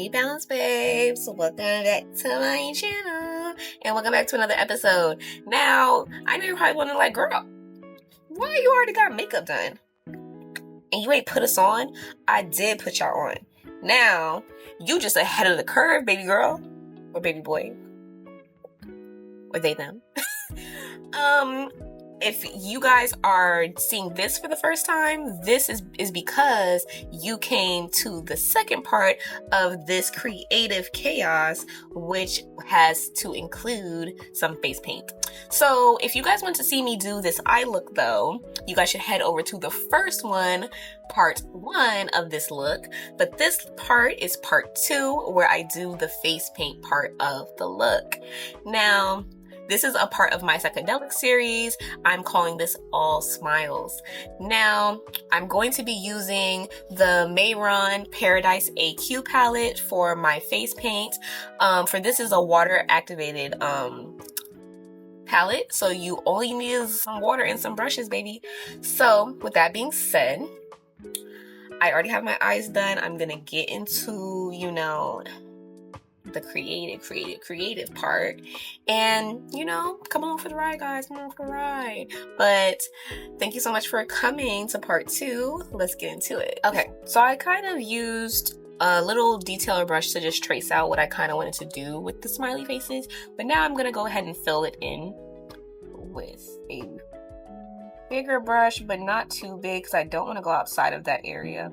Hey Balance Babes, welcome back to my channel and welcome back to another episode. Now, I know you're probably wondering like, girl, why you already got makeup done? And you ain't put us on? I did put y'all on. Now, you just ahead of the curve, baby girl. Or baby boy. Or they, them. If you guys are seeing this for the first time, this is because you came to the second part of this creative chaos, which has to include some face paint. So if you guys want to see me do this eye look though, you guys should head over to the first one, part 1 of this look. But this part is part 2, where I do the face paint part of the look. Now, this is a part of my psychedelic series. I'm calling this All Smiles. Now, I'm going to be using the Mayron Paradise AQ palette for my face paint. For this is a water activated palette, so you only need some water and some brushes, baby. So with that being said, I already have my eyes done. I'm gonna get into, the creative part, and come along for the ride, guys. Come along for the ride. But thank you so much for coming to part 2. Let's get into it. Okay, so I kind of used a little detailer brush to just trace out what I kind of wanted to do with the smiley faces, but now I'm gonna go ahead and fill it in with a bigger brush, but not too big because I don't want to go outside of that area.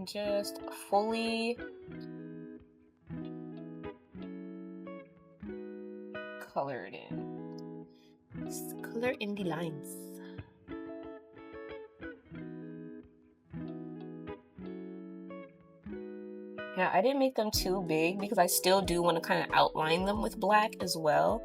Just fully color it in. Just color in the lines. Now, I didn't make them too big because I still do want to kind of outline them with black as well.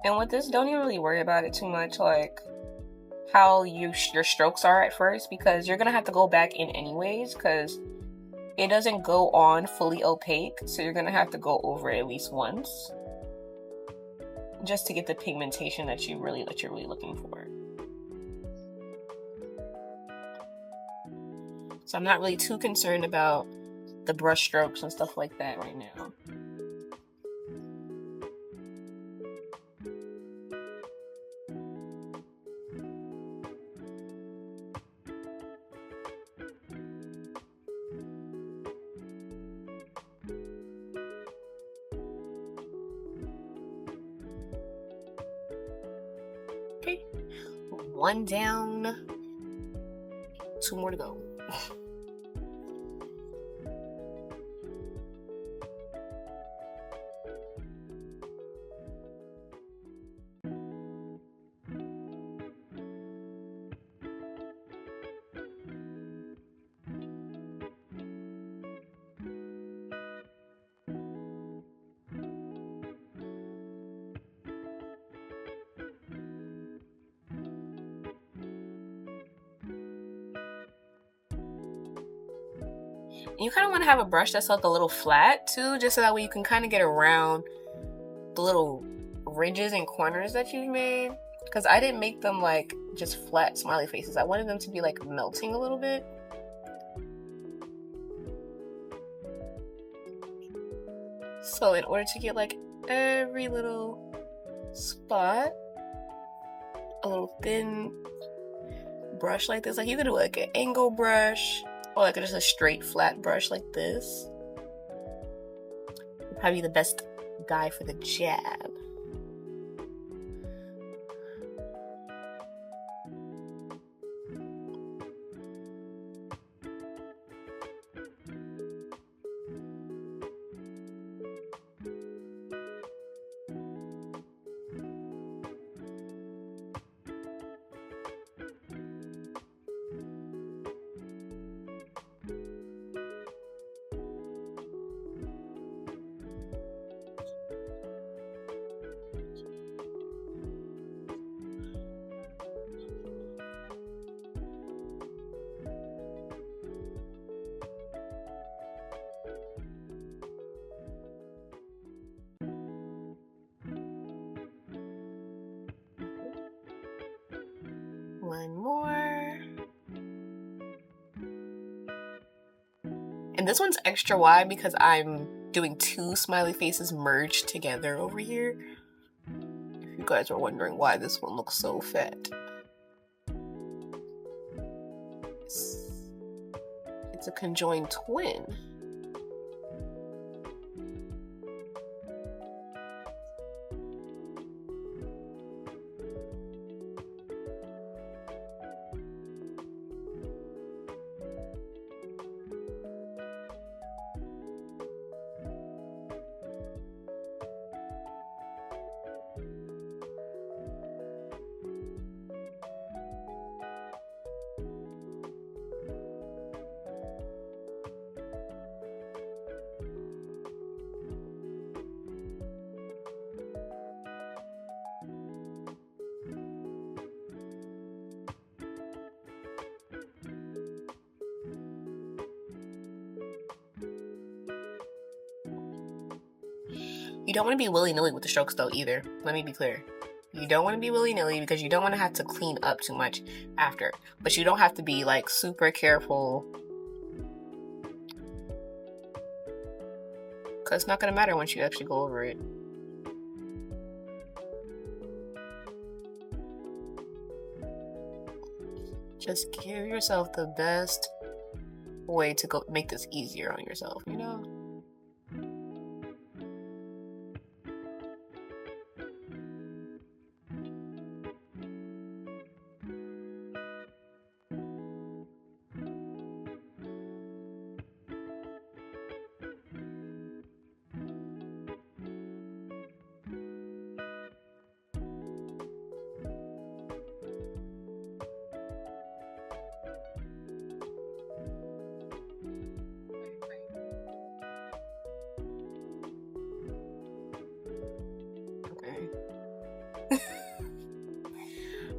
And with this, don't even really worry about it too much, like how your strokes are at first, because you're gonna have to go back in anyways, because it doesn't go on fully opaque, so you're gonna have to go over it at least once, just to get the pigmentation that you're really looking for. So I'm not really too concerned about the brush strokes and stuff like that right now. Okay, 1 down, 2 more to go. You kind of want to have a brush that's like a little flat too, just so that way you can kind of get around the little ridges and corners that you've made. Because I didn't make them like just flat smiley faces. I wanted them to be like melting a little bit. So in order to get like every little spot, a little thin brush like this, like you could do like an angle brush, or like just a straight flat brush like this. Would probably be the best guy for the jab. And this one's extra wide because I'm doing two smiley faces merged together over here. If you guys are wondering why this one looks so fat. It's a conjoined twin. You don't want to be willy-nilly with the strokes though either. Let me be clear. You don't want to be willy-nilly because you don't want to have to clean up too much after. But you don't have to be like super careful. Because it's not going to matter once you actually go over it. Just give yourself the best way to go make this easier on yourself, you know?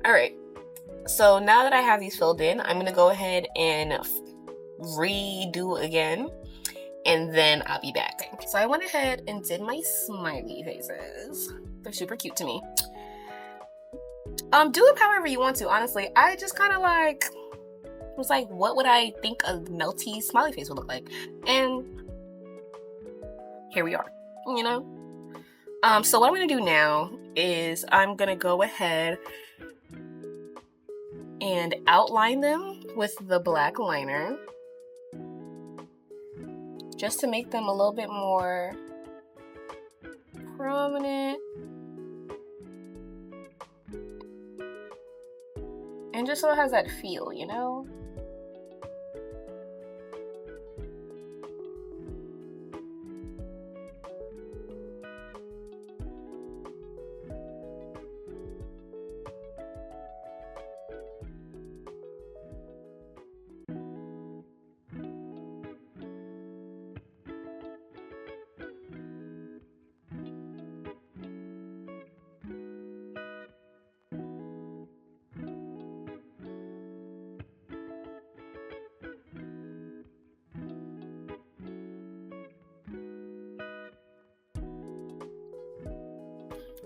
All right, so now that I have these filled in, I'm gonna go ahead and redo again, and then I'll be back. So I went ahead and did my smiley faces. They're super cute to me. Do them however you want to, honestly. I just kind of was like, what would I think a melty smiley face would look like? And here we are, you know? So what I'm gonna do now is I'm gonna go ahead and outline them with the black liner just to make them a little bit more prominent and just so it has that feel, you know?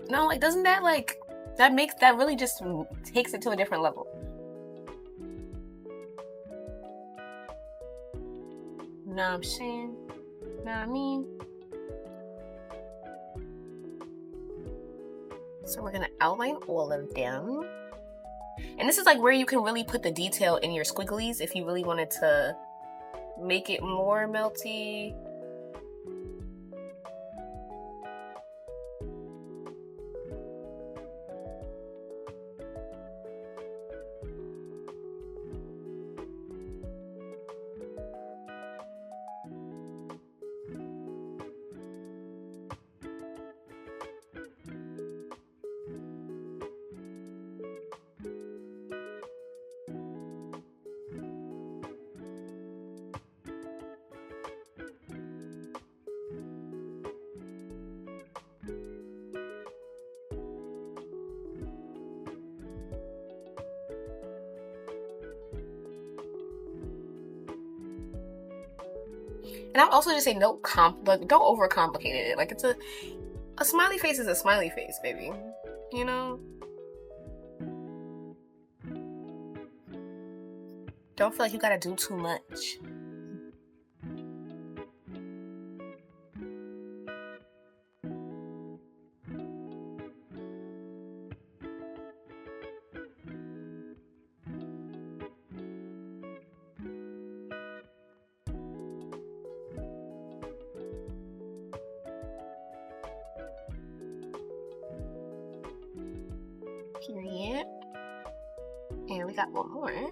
No, like, doesn't that that really just takes it to a different level? Know what I'm saying? Know what I mean? So we're gonna outline all of them. And this is like where you can really put the detail in your squigglies if you really wanted to make it more melty. And I'll also just say don't overcomplicate it. Like, it's a smiley face is a smiley face, baby. You know? Don't feel like you gotta do too much. Period. And we got one more.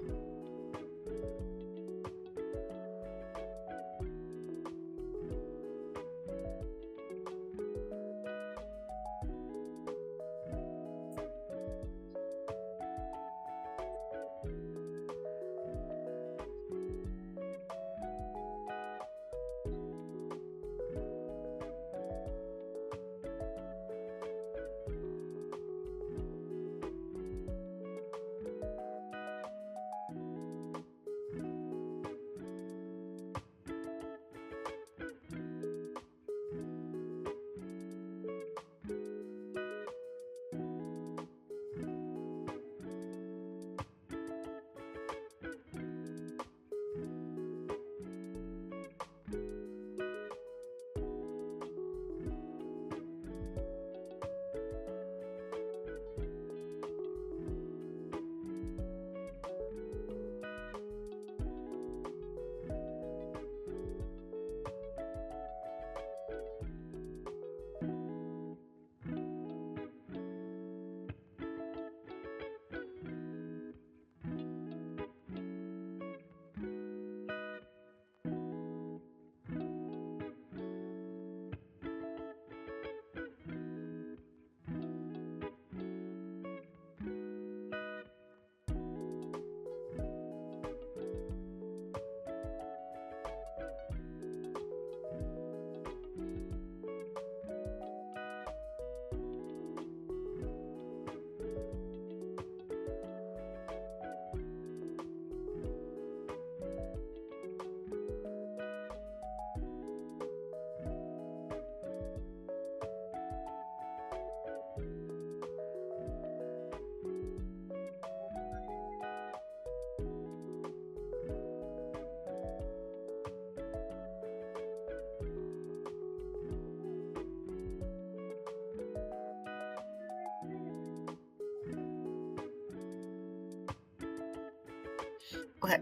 Okay.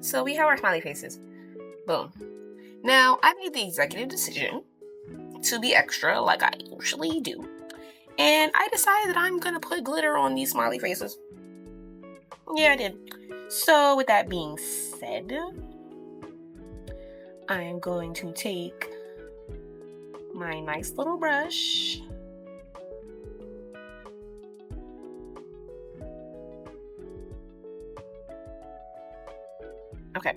So we have our smiley faces. Boom. Now, I made the executive decision to be extra like I usually do. And I decided that I'm going to put glitter on these smiley faces. Yeah, I did. So with that being said, I am going to take my nice little brush. Okay.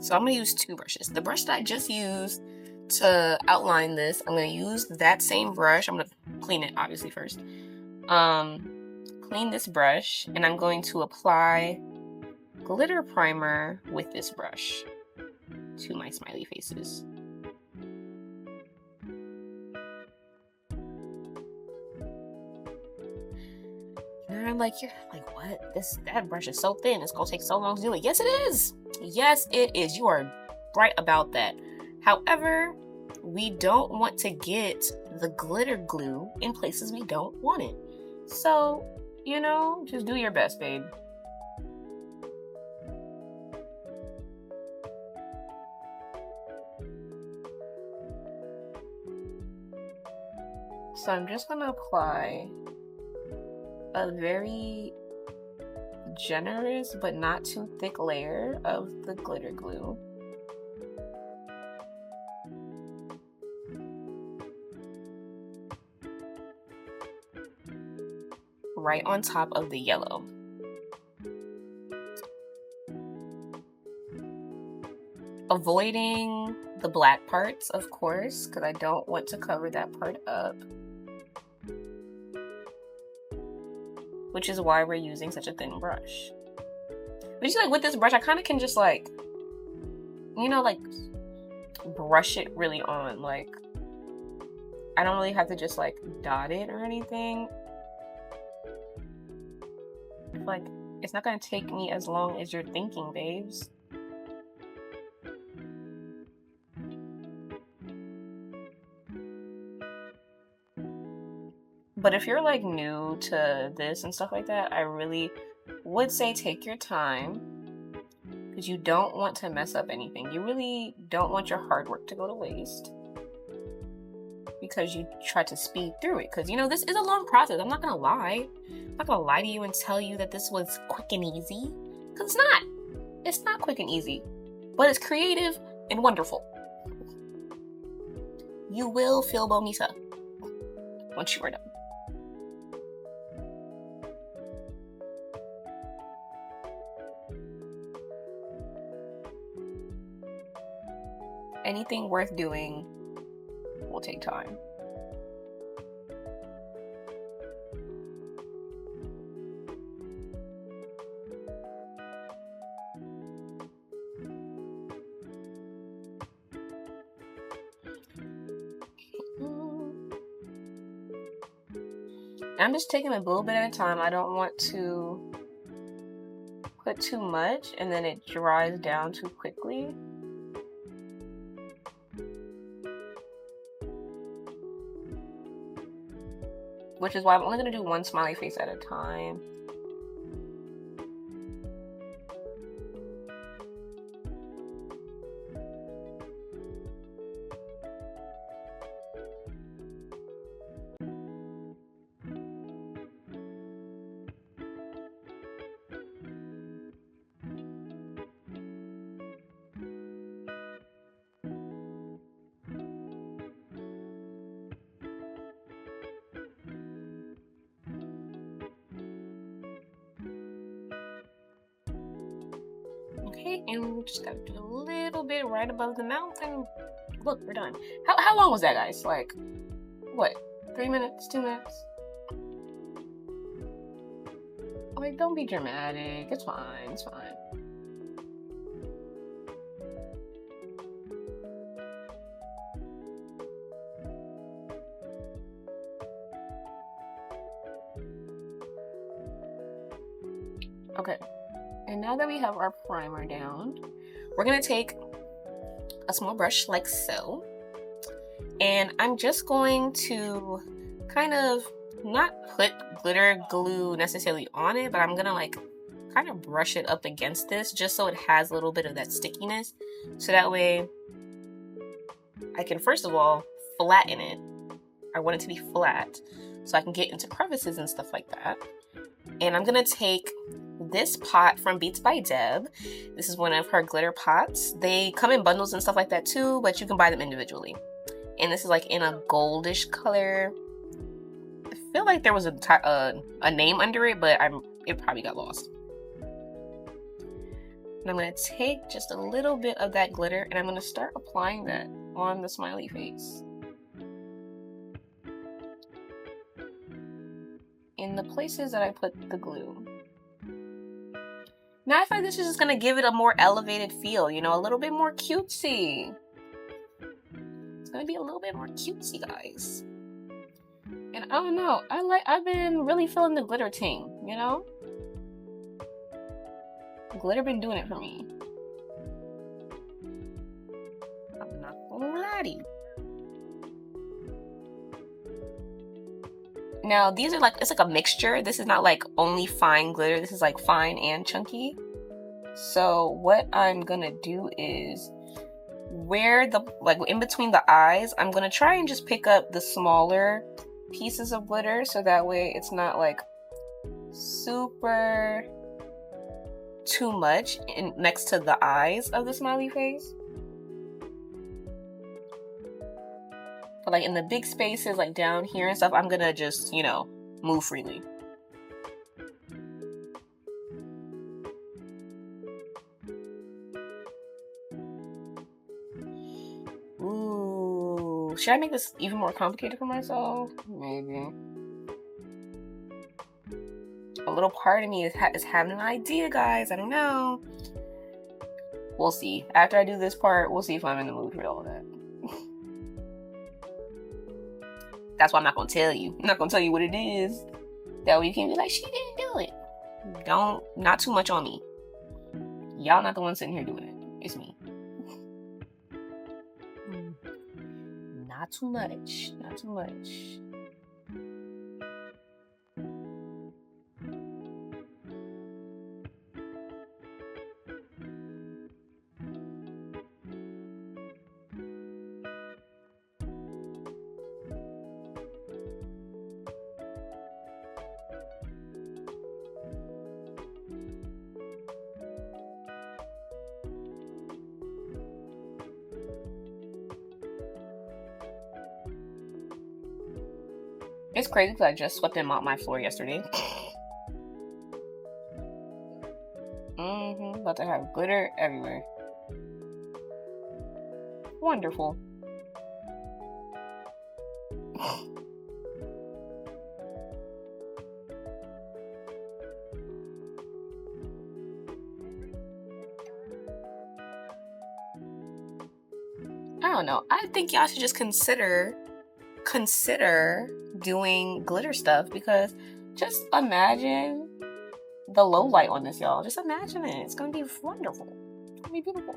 So I'm going to use two brushes. The brush that I just used to outline this, I'm going to use that same brush. I'm going to clean it obviously first. Clean this brush, and I'm going to apply glitter primer with this brush to my smiley faces. And I'm like, you're like, what? That brush is so thin. It's gonna take so long to do it. Yes, it is. Yes, it is. You are right about that. However, we don't want to get the glitter glue in places we don't want it. So, just do your best, babe. So I'm just gonna apply a very generous but not too thick layer of the glitter glue. Right on top of the yellow. Avoiding the black parts, of course, because I don't want to cover that part up. Which is why we're using such a thin brush. But you with this brush, I kind of can just brush it really on. I don't really have to just dot it or anything. It's not gonna take me as long as you're thinking, babes. But if you're new to this and stuff like that, I really would say take your time, because you don't want to mess up anything. You really don't want your hard work to go to waste, because you try to speed through it. Because, you know, this is a long process. I'm not going to lie. I'm not going to lie to you and tell you that this was quick and easy. Because it's not. It's not quick and easy. But it's creative and wonderful. You will feel bonita once you are done. Anything worth doing will take time. I'm just taking a little bit at a time. I don't want to put too much and then it dries down too quickly. Which is why I'm only going to do one smiley face at a time. Okay, and we just gotta do a little bit right above the mouth, and look, we're done. How long was that, guys? Like, what? 3 minutes? 2 minutes? Like, don't be dramatic. It's fine. It's fine. Okay. And now that we have our primer down, we're going to take a small brush like so. And I'm just going to kind of not put glitter glue necessarily on it, but I'm going to like kind of brush it up against this just so it has a little bit of that stickiness. So that way I can, first of all, flatten it. I want it to be flat so I can get into crevices and stuff like that. And I'm going to take this pot from Beats by Deb. This is one of her glitter pots. They come in bundles and stuff like that too, but you can buy them individually. And this is like in a goldish color. I feel like there was a name under it, but it probably got lost. And I'm going to take just a little bit of that glitter and I'm going to start applying that on the smiley face. In the places that I put the glue. Now I feel like this is just going to give it a more elevated feel, you know, a little bit more cutesy. It's going to be a little bit more cutesy, guys. And I don't know, I've been really feeling the glitter ting, you know? Glitter been doing it for me. I'm not gonna lie to you. Now these are like, it's like a mixture. This is not like only fine glitter. This is like fine and chunky. So what I'm gonna do is where the, like in between the eyes, I'm gonna try and just pick up the smaller pieces of glitter so that way it's not like super too much next to the eyes of the smiley face. But like in the big spaces, like down here and stuff, I'm gonna just, you know, move freely. Ooh, should I make this even more complicated for myself? Maybe. A little part of me is having an idea, guys. I don't know. We'll see. After I do this part, we'll see if I'm in the mood for all of that. That's why I'm not gonna tell you. I'm not gonna tell you what it is. That way you can be like, she didn't do it. Not too much on me. Y'all not the ones sitting here doing it. It's me. Not too much. Not too much. It's crazy because I just swept them out my floor yesterday. About to have glitter everywhere. Wonderful. I don't know. I think y'all should just consider doing glitter stuff, because just imagine the low light on this, y'all. Just imagine it. It's gonna be wonderful. It's gonna be beautiful.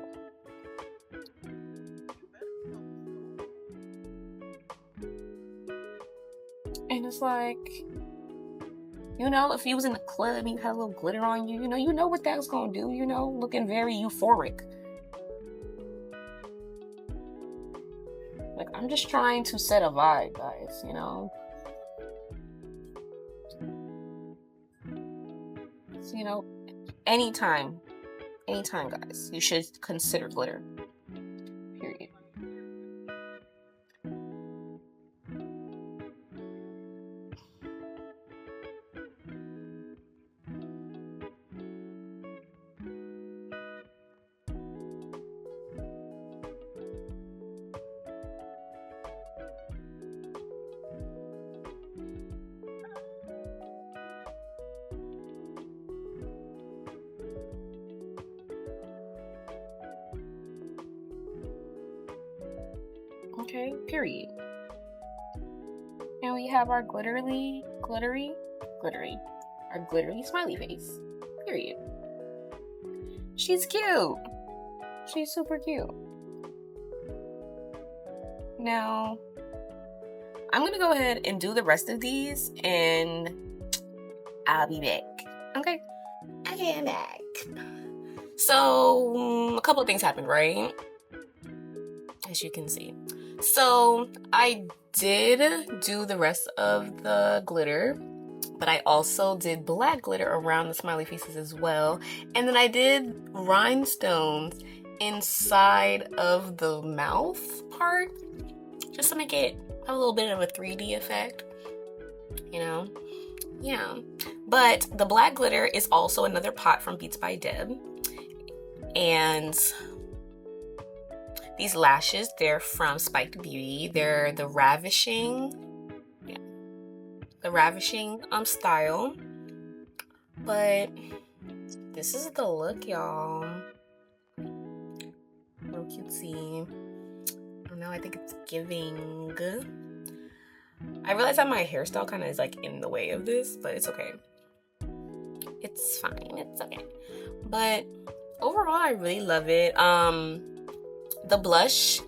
And it's like, you know, if you was in the club and you had a little glitter on you, you know what that was gonna do, looking very euphoric. Like, I'm just trying to set a vibe, guys, So, anytime, guys, you should consider glitter. Period. Okay, period. And we have our glittery smiley face. Period. She's cute. She's super cute. Now, I'm gonna go ahead and do the rest of these, and I'll be back. Okay, I'm back. So, a couple of things happened, right? As you can see. So, I did do the rest of the glitter, but I also did black glitter around the smiley faces as well. And then I did rhinestones inside of the mouth part, just to make it have a little bit of a 3D effect, Yeah. But the black glitter is also another pot from Beats by Deb. And these lashes, they're from Spiked Beauty. They're the ravishing style. But this is the look, y'all. Real cutesy. I don't know, I think it's giving. I realize that my hairstyle kind of is like in the way of this, but it's okay. It's fine. It's okay. But overall, I really love it. The blush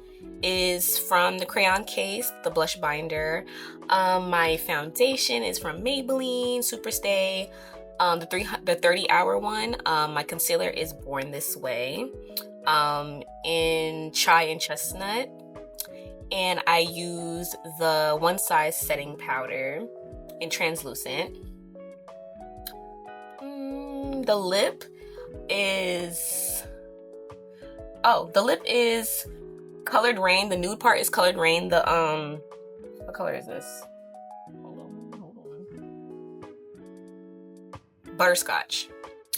is from the crayon case, the blush binder. My foundation is from Maybelline Superstay, the 30-hour one. My concealer is Born This Way, in Chai and Chestnut. And I use the One Size setting powder in Translucent. The lip is Colored Rain. The nude part is Colored Rain. The what color is this? Hold on. Butterscotch.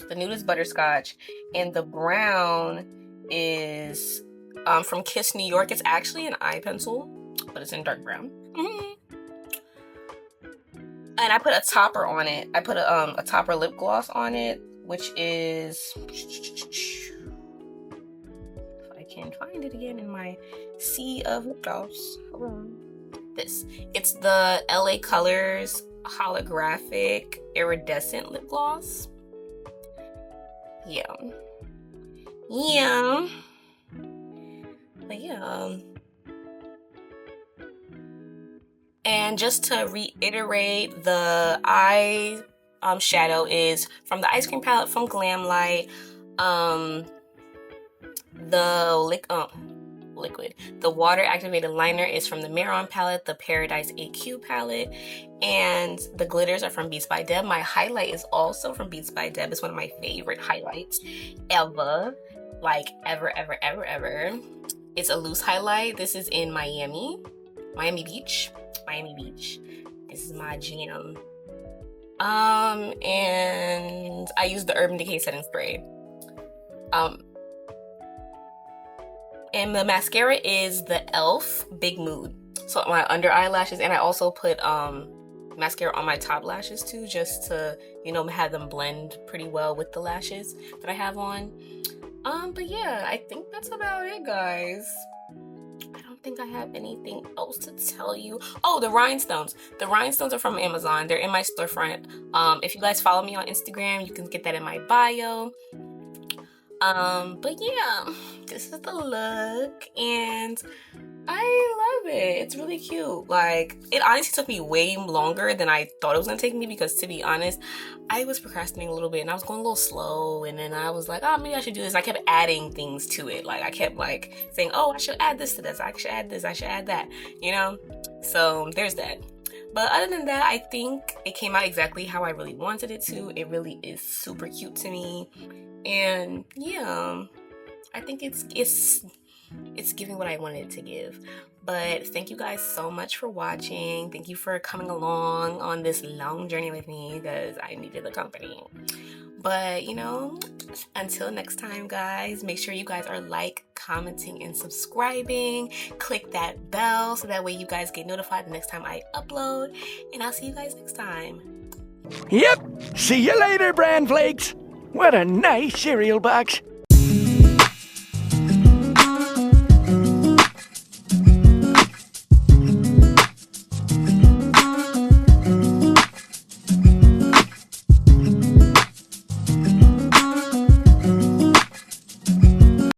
The nude is Butterscotch, and the brown is from Kiss New York. It's actually an eye pencil, but it's in dark brown. And I put a topper on it. I put a topper lip gloss on it, which is, if I can find it again in my sea of lip gloss. It's the LA Colors holographic iridescent lip gloss. But and just to reiterate, the eye shadow is from the ice cream palette from Glamlight. The liquid. The water activated liner is from the Maron palette, the Paradise AQ palette, and the glitters are from Beats by Deb. My highlight is also from Beats by Deb. It's one of my favorite highlights ever. Like ever. It's a loose highlight. This is in Miami Beach. This This is my jam. And I use the Urban Decay setting spray. And the mascara is the e.l.f. Big Mood. So my under eyelashes, and I also put mascara on my top lashes too, just to, you know, have them blend pretty well with the lashes that I have on. But yeah, I think that's about it, guys. I don't think I have anything else to tell you. Oh, the rhinestones. The rhinestones are from Amazon. They're in my storefront. If you guys follow me on Instagram, you can get that in my bio. But yeah, this is the look, and I love it. It's really cute. Like, it honestly took me way longer than I thought it was gonna take me, because to be honest, I was procrastinating a little bit and I was going a little slow, and then I was like, oh, maybe I should do this. I kept adding things to it. Like, I kept like saying, oh, I should add this to this, I should add this, I should add that, you know? So there's that. But other than that, I think it came out exactly how I really wanted it to. It really is super cute to me. And yeah, I think it's giving what I wanted it to give. But thank you guys so much for watching. Thank you for coming along on this long journey with me, because I needed the company. But, you know, until next time, guys, make sure you guys are commenting, and subscribing. Click that bell so that way you guys get notified the next time I upload. And I'll see you guys next time. Yep. See you later, bran flakes. What a nice cereal box.